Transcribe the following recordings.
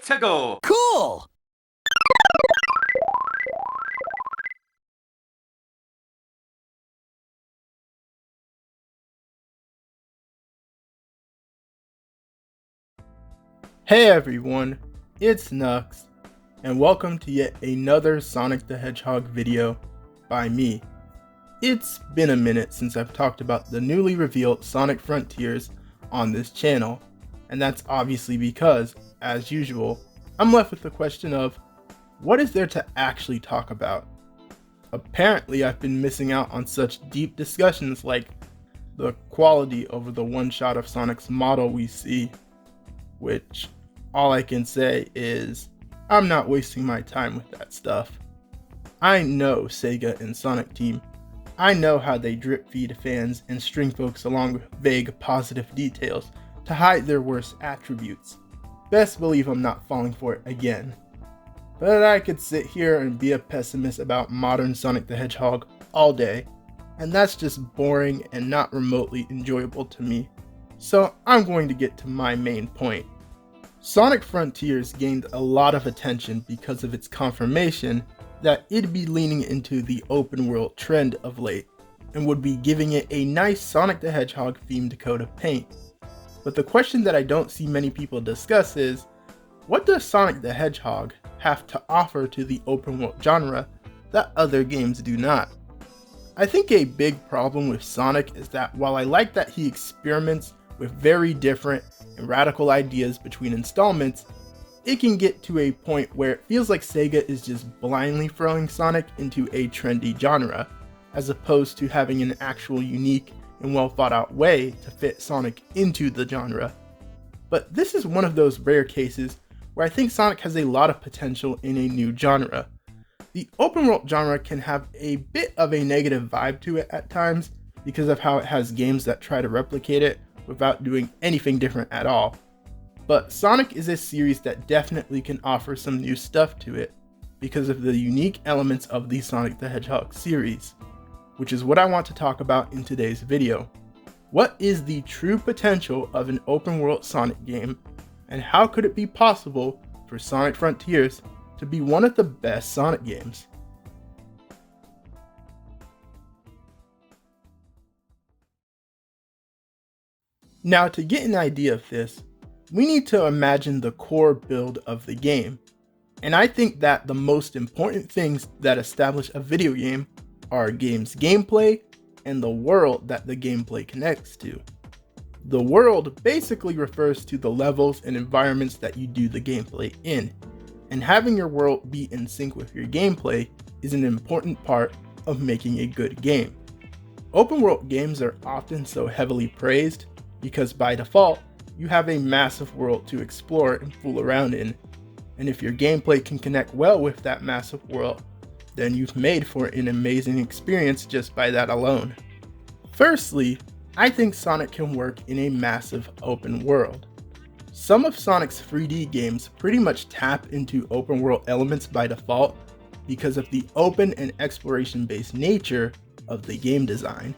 to go. Cool! Hey everyone, it's 𝗃𝗀𝗀𝗱, and welcome to yet another Sonic the Hedgehog video by me. It's been a minute since I've talked about the newly revealed Sonic Frontiers on this channel, and that's obviously because, as usual, I'm left with the question of, what is there to actually talk about? Apparently I've been missing out on such deep discussions like the quality over the one shot of Sonic's model we see, which all I can say is I'm not wasting my time with that stuff. I know Sega and Sonic Team. I know how they drip feed fans and string folks along with vague positive details to hide their worst attributes. Best believe I'm not falling for it again. But I could sit here and be a pessimist about modern Sonic the Hedgehog all day, and that's just boring and not remotely enjoyable to me. So I'm going to get to my main point. Sonic Frontiers gained a lot of attention because of its confirmation that it'd be leaning into the open world trend of late, and would be giving it a nice Sonic the Hedgehog themed coat of paint. But the question that I don't see many people discuss is, what does Sonic the Hedgehog have to offer to the open world genre that other games do not? I think a big problem with Sonic is that while I like that he experiments with very different and radical ideas between installments, it can get to a point where it feels like Sega is just blindly throwing Sonic into a trendy genre, as opposed to having an actual unique and well thought out way to fit Sonic into the genre. But this is one of those rare cases where I think Sonic has a lot of potential in a new genre. The open world genre can have a bit of a negative vibe to it at times because of how it has games that try to replicate it without doing anything different at all. But Sonic is a series that definitely can offer some new stuff to it because of the unique elements of the Sonic the Hedgehog series, which is what I want to talk about in today's video. What is the true potential of an open world Sonic game, and how could it be possible for Sonic Frontiers to be one of the best Sonic games? Now, to get an idea of this, we need to imagine the core build of the game. And I think that the most important things that establish a video game are a game's gameplay and the world that the gameplay connects to. The world basically refers to the levels and environments that you do the gameplay in, and having your world be in sync with your gameplay is an important part of making a good game. Open world games are often so heavily praised because by default, you have a massive world to explore and fool around in, and if your gameplay can connect well with that massive world, then you've made for an amazing experience just by that alone. Firstly, I think Sonic can work in a massive open world. Some of Sonic's 3D games pretty much tap into open world elements by default because of the open and exploration-based nature of the game design,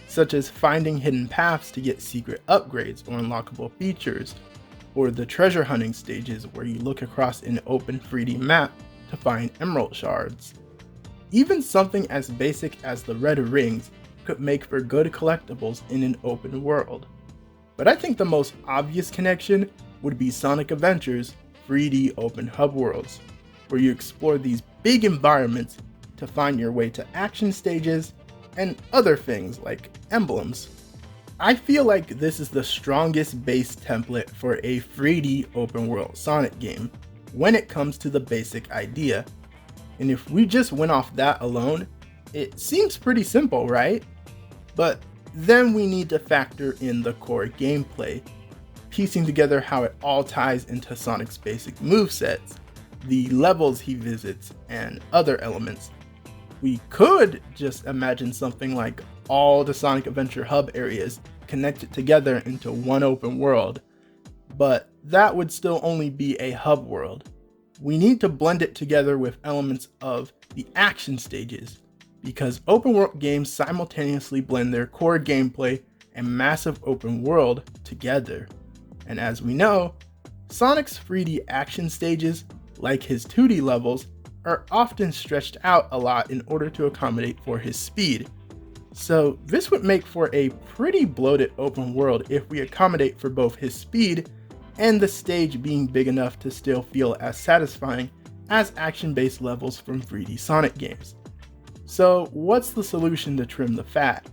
such as finding hidden paths to get secret upgrades or unlockable features, or the treasure hunting stages where you look across an open 3D map to find emerald shards. Even something as basic as the red rings could make for good collectibles in an open world. But I think the most obvious connection would be Sonic Adventure's 3D open hub worlds, where you explore these big environments to find your way to action stages and other things like emblems. I feel like this is the strongest base template for a 3D open world Sonic game when it comes to the basic idea. And if we just went off that alone, it seems pretty simple, right? But then we need to factor in the core gameplay, piecing together how it all ties into Sonic's basic movesets, the levels he visits, and other elements. We could just imagine something like all the Sonic Adventure hub areas connected together into one open world, but that would still only be a hub world. We need to blend it together with elements of the action stages, because open world games simultaneously blend their core gameplay and massive open world together. And as we know, Sonic's 3D action stages, like his 2D levels, are often stretched out a lot in order to accommodate for his speed. So this would make for a pretty bloated open world if we accommodate for both his speed and the stage being big enough to still feel as satisfying as action-based levels from 3D Sonic games. So what's the solution to trim the fat?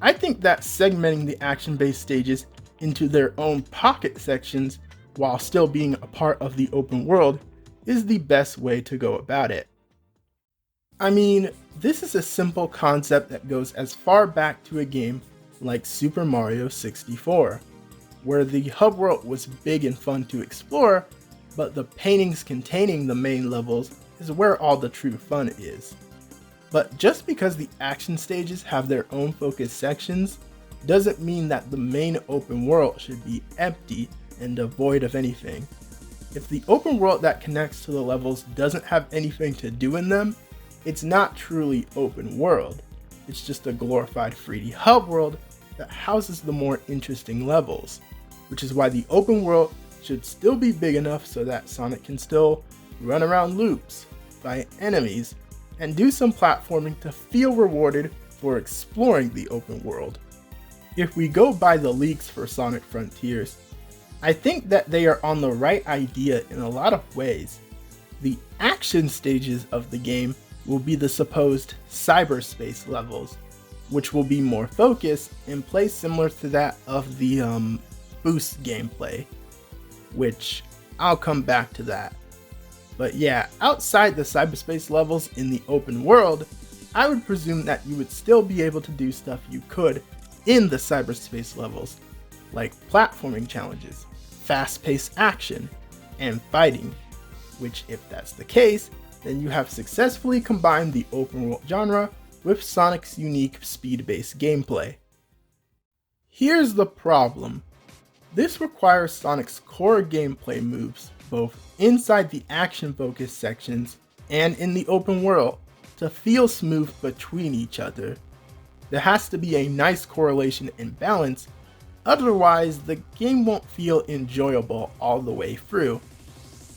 I think that segmenting the action-based stages into their own pocket sections while still being a part of the open world is the best way to go about it. I mean, this is a simple concept that goes as far back to a game like Super Mario 64, where the hub world was big and fun to explore, but the paintings containing the main levels is where all the true fun is. But just because the action stages have their own focus sections, doesn't mean that the main open world should be empty and devoid of anything. If the open world that connects to the levels doesn't have anything to do in them, it's not truly open world. It's just a glorified 3D hub world that houses the more interesting levels, which is why the open world should still be big enough so that Sonic can still run around loops, fight enemies, and do some platforming to feel rewarded for exploring the open world. If we go by the leaks for Sonic Frontiers, I think that they are on the right idea in a lot of ways. The action stages of the game will be the supposed cyberspace levels, which will be more focused and play similar to that of the boost gameplay, which I'll come back to that. But yeah, outside the cyberspace levels in the open world, I would presume that you would still be able to do stuff you could in the cyberspace levels, like platforming challenges, fast-paced action, and fighting, which if that's the case, then you have successfully combined the open world genre with Sonic's unique speed-based gameplay. Here's the problem. This requires Sonic's core gameplay moves, both inside the action-focused sections and in the open world, to feel smooth between each other. There has to be a nice correlation and balance, otherwise the game won't feel enjoyable all the way through.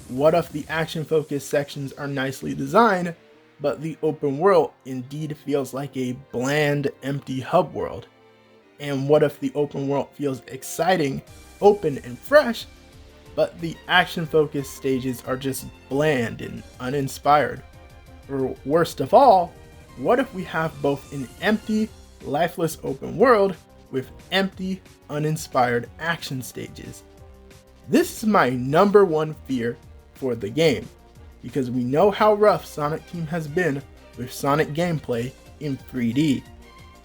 What if the action-focused sections are nicely designed, but the open world indeed feels like a bland, empty hub world? And what if the open world feels exciting, open, and fresh, but the action-focused stages are just bland and uninspired? Or worst of all, what if we have both an empty, lifeless open world with empty, uninspired action stages? This is my number one fear for the game, because we know how rough Sonic Team has been with Sonic gameplay in 3D.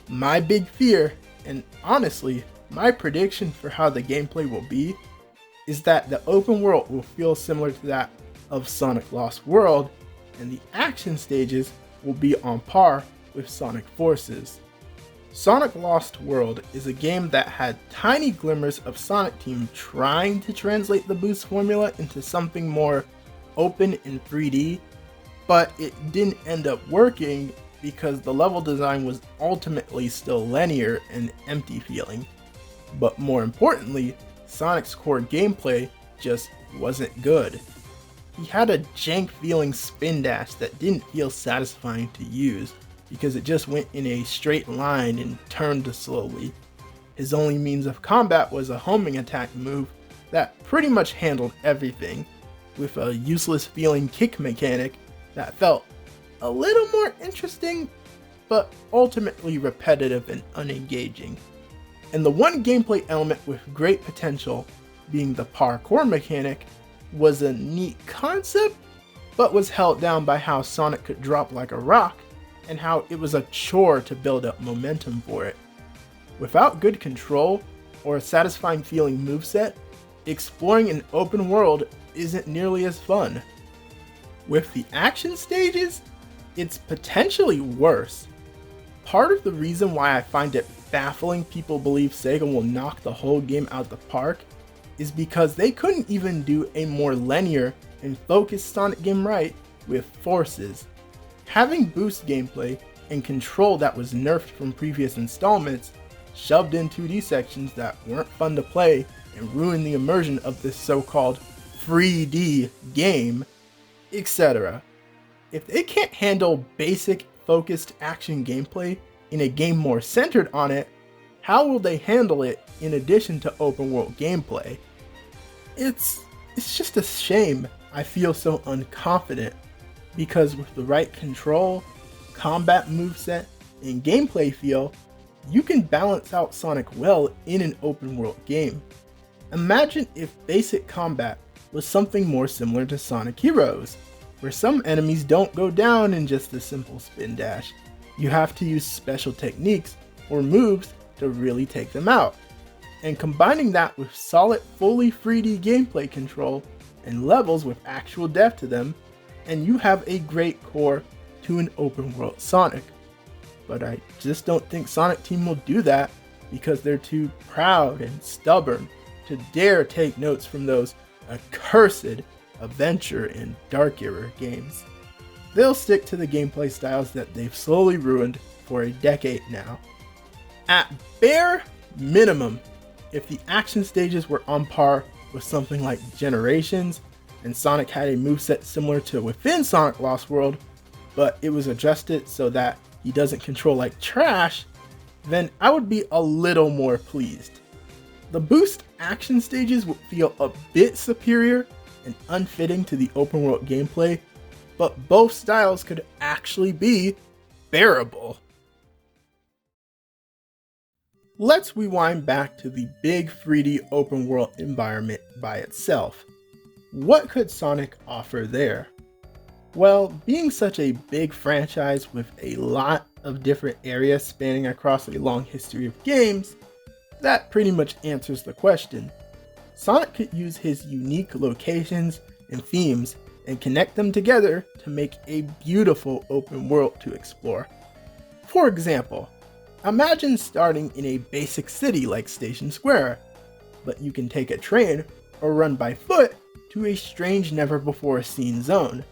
My big fear, and honestly, my prediction for how the gameplay will be, is that the open world will feel similar to that of Sonic Lost World, and the action stages will be on par with Sonic Forces. Sonic Lost World is a game that had tiny glimmers of Sonic Team trying to translate the boost formula into something more open in 3D, but it didn't end up working because the level design was ultimately still linear and empty feeling. But more importantly, Sonic's core gameplay just wasn't good. He had a jank feeling spin dash that didn't feel satisfying to use, because it just went in a straight line and turned slowly. His only means of combat was a homing attack move that pretty much handled everything, with a useless feeling kick mechanic that felt a little more interesting, but ultimately repetitive and unengaging. And the one gameplay element with great potential, being the parkour mechanic, was a neat concept, but was held down by how Sonic could drop like a rock, and how it was a chore to build up momentum for it. Without good control, or a satisfying feeling moveset, exploring an open world isn't nearly as fun. With the action stages, it's potentially worse. Part of the reason why I find it baffling people believe Sega will knock the whole game out the park is because they couldn't even do a more linear and focused Sonic game right with Forces. Having boost gameplay and control that was nerfed from previous installments, shoved in 2D sections that weren't fun to play and ruin the immersion of this so-called 3D game, etc. If they can't handle basic, focused action gameplay in a game more centered on it, how will they handle it in addition to open world gameplay? It's just a shame I feel so unconfident, because with the right control, combat moveset, and gameplay feel, you can balance out Sonic well in an open world game. Imagine if basic combat was something more similar to Sonic Heroes, where some enemies don't go down in just a simple spin dash. You have to use special techniques or moves to really take them out. And combining that with solid fully 3D gameplay control and levels with actual depth to them, and you have a great core to an open world Sonic. But I just don't think Sonic Team will do that, because they're too proud and stubborn to dare take notes from those accursed adventure and Dark Era games. They'll stick to the gameplay styles that they've slowly ruined for a decade now. At bare minimum, if the action stages were on par with something like Generations, and Sonic had a moveset similar to within Sonic Lost World, but it was adjusted so that he doesn't control like trash, then I would be a little more pleased. The boost action stages would feel a bit superior and unfitting to the open world gameplay, but both styles could actually be bearable. Let's rewind back to the big 3D open world environment by itself. What could Sonic offer there? Well, being such a big franchise with a lot of different areas spanning across a long history of games, that pretty much answers the question. Sonic could use his unique locations and themes and connect them together to make a beautiful open world to explore. For example, imagine starting in a basic city like Station Square, but you can take a train or run by foot to a strange never before seen zone.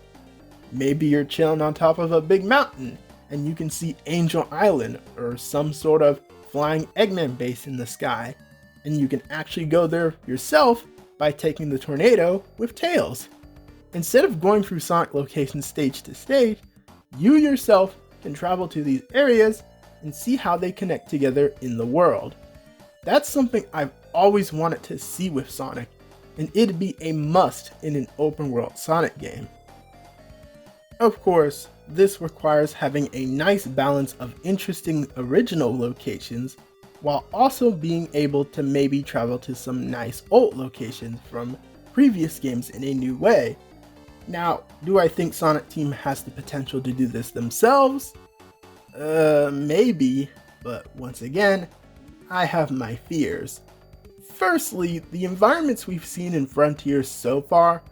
Maybe you're chilling on top of a big mountain and you can see Angel Island or some sort of flying Eggman base in the sky, and you can actually go there yourself by taking the tornado with Tails. Instead of going through Sonic locations stage to stage, you yourself can travel to these areas and see how they connect together in the world. That's something I've always wanted to see with Sonic, and it'd be a must in an open world Sonic game. Of course, this requires having a nice balance of interesting original locations, while also being able to maybe travel to some nice old locations from previous games in a new way. Now, do I think Sonic Team has the potential to do this themselves? Maybe, but once again, I have my fears. Firstly, the environments we've seen in Frontier so far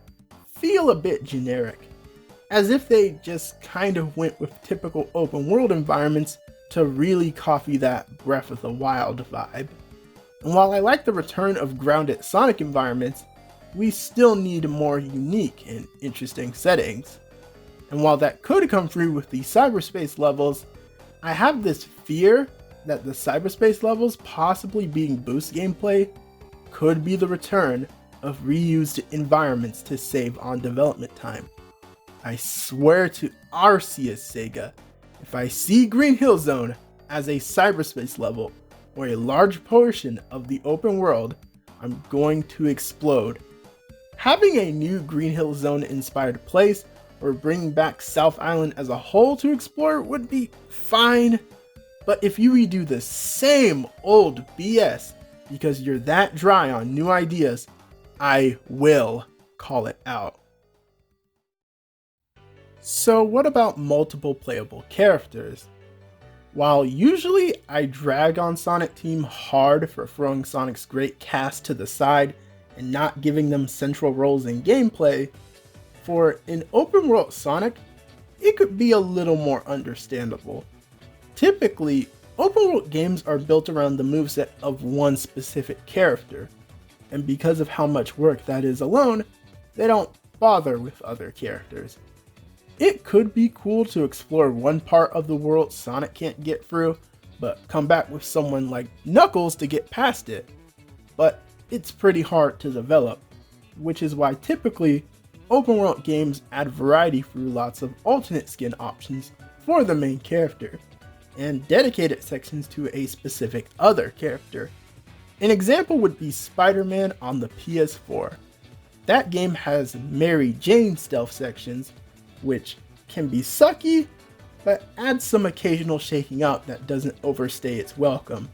feel a bit generic, as if they just kind of went with typical open world environments to really copy that Breath of the Wild vibe. And while I like the return of grounded Sonic environments, we still need more unique and interesting settings. And while that could come through with the cyberspace levels, I have this fear that the cyberspace levels possibly being boost gameplay could be the return of reused environments to save on development time. I swear to Arceus Sega, if I see Green Hill Zone as a cyberspace level or a large portion of the open world, I'm going to explode. Having a new Green Hill Zone inspired place or bringing back South Island as a whole to explore would be fine, but if you redo the same old BS because you're that dry on new ideas, I will call it out. So what about multiple playable characters? While usually I drag on Sonic Team hard for throwing Sonic's great cast to the side and not giving them central roles in gameplay, for an open world Sonic, it could be a little more understandable. Typically, open world games are built around the moveset of one specific character, and because of how much work that is alone, they don't bother with other characters. It could be cool to explore one part of the world Sonic can't get through, but come back with someone like Knuckles to get past it. But it's pretty hard to develop, which is why typically open world games add variety through lots of alternate skin options for the main character, and dedicated sections to a specific other character. An example would be Spider-Man on the PS4. That game has Mary Jane stealth sections, which can be sucky, but adds some occasional shaking up that doesn't overstay its welcome.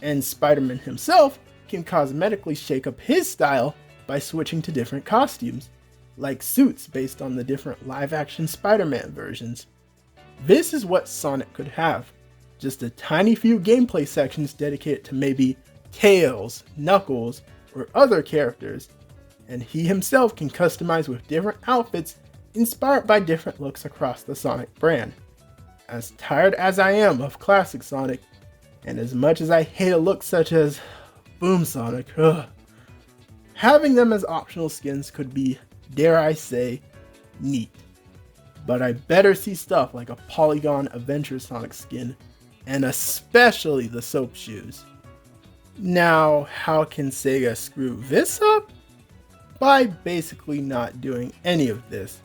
And Spider-Man himself can cosmetically shake up his style by switching to different costumes, like suits based on the different live-action Spider-Man versions. This is what Sonic could have, just a tiny few gameplay sections dedicated to maybe Tails, Knuckles, or other characters, and he himself can customize with different outfits inspired by different looks across the Sonic brand. As tired as I am of classic Sonic, and as much as I hate a look such as Boom Sonic, having them as optional skins could be, dare I say, neat. But I better see stuff like a Polygon Adventure Sonic skin, and especially the soap shoes. Now, how can Sega screw this up? By basically not doing any of this,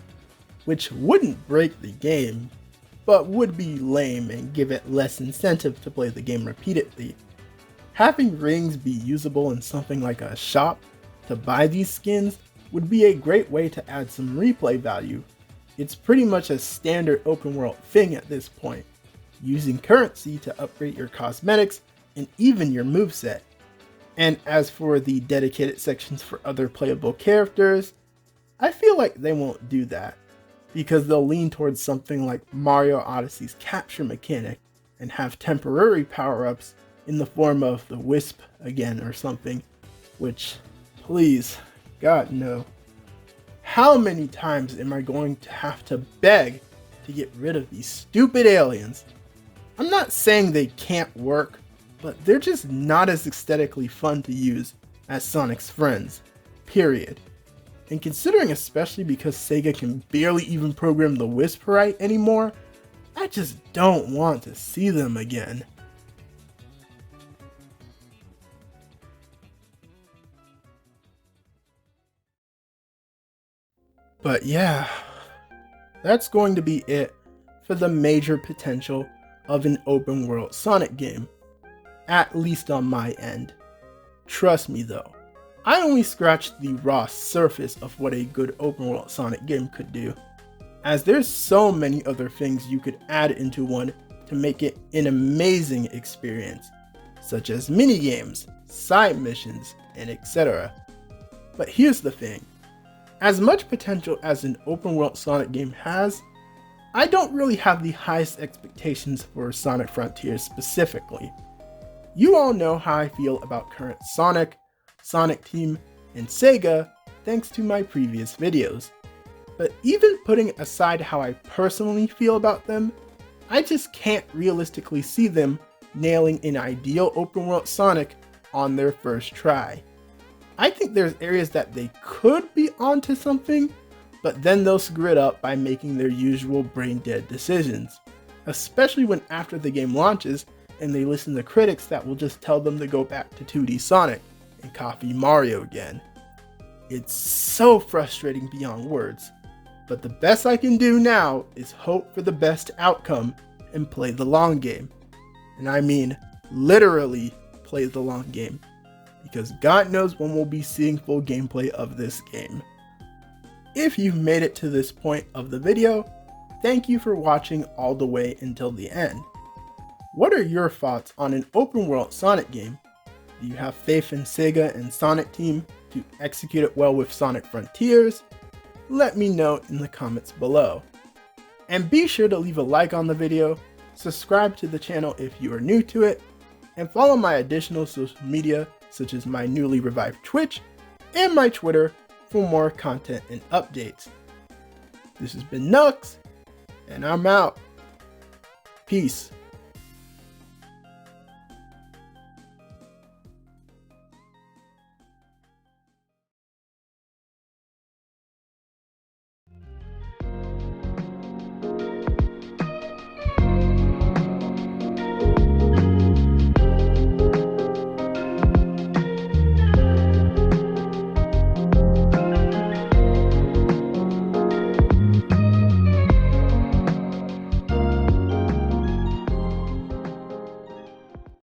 which wouldn't break the game, but would be lame and give it less incentive to play the game repeatedly. Having rings be usable in something like a shop to buy these skins would be a great way to add some replay value. It's pretty much a standard open world thing at this point, using currency to upgrade your cosmetics and even your moveset. And as for the dedicated sections for other playable characters, I feel like they won't do that, because they'll lean towards something like Mario Odyssey's capture mechanic and have temporary power-ups in the form of the Wisp again or something, which, please, God no. How many times am I going to have to beg to get rid of these stupid aliens? I'm not saying they can't work, but they're just not as aesthetically fun to use as Sonic's friends, period. And considering especially because Sega can barely even program the Wisp right anymore, I just don't want to see them again. But yeah, that's going to be it for the major potential of an open world Sonic game, at least on my end. Trust me though, I only scratched the raw surface of what a good open world Sonic game could do, as there's so many other things you could add into one to make it an amazing experience, such as minigames, side missions, and etc. But here's the thing, as much potential as an open world Sonic game has, I don't really have the highest expectations for Sonic Frontiers specifically. You all know how I feel about current Sonic, Sonic Team, and Sega thanks to my previous videos. But even putting aside how I personally feel about them, I just can't realistically see them nailing an ideal open world Sonic on their first try. I think there's areas that they could be onto something, but then they'll screw it up by making their usual brain dead decisions, especially when after the game launches and they listen to critics that will just tell them to go back to 2D Sonic and copy Mario again. It's so frustrating beyond words, but the best I can do now is hope for the best outcome and play the long game. And I mean literally play the long game, because God knows when we'll be seeing full gameplay of this game. If you've made it to this point of the video, thank you for watching all the way until the end. What are your thoughts on an open world Sonic game? Do you have faith in Sega and Sonic Team to execute it well with Sonic Frontiers? Let me know in the comments below. And be sure to leave a like on the video, subscribe to the channel if you are new to it, and follow my additional social media such as my newly revived Twitch and my Twitter for more content and updates. This has been 𝗏𝗂𝘀𝗶𝗰, and I'm out. Peace.